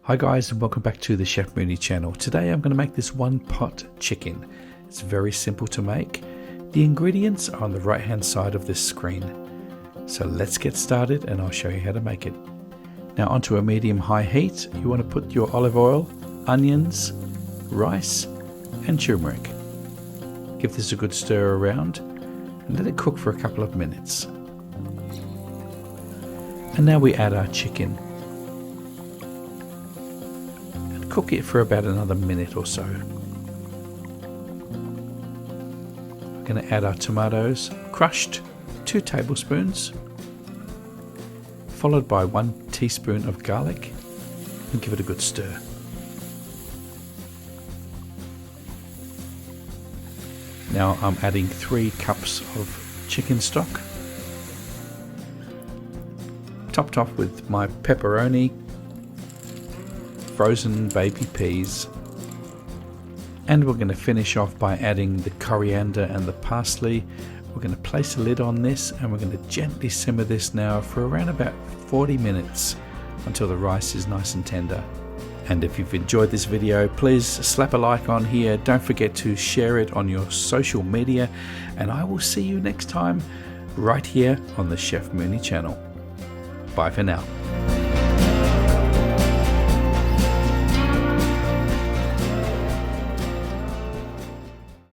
Hi guys, and welcome back to the Chef Mooney channel. Today I'm going to make this one pot chicken. It's very simple to make. The ingredients are on the right hand side of this screen. So let's get started and I'll show you how to make it. Now onto a medium-high heat, you want to put your olive oil, onions, rice and turmeric. Give this a good stir around and let it cook for a couple of minutes. And now we add our chicken. Cook it for about another minute or so. We're going to add our tomatoes, crushed, 2 tablespoons, followed by 1 teaspoon of garlic, and give it a good stir. Now I'm adding 3 cups of chicken stock, topped off with my pepperoni, frozen baby peas, and we're going to finish off by adding the coriander and the parsley. We're going to place a lid on this and we're going to gently simmer this now for around about 40 minutes until the rice is nice and tender. And if you've enjoyed this video, please slap a like on here. Don't forget to share it on your social media, and I will see you next time right here on the Chef Mooney channel. Bye for now.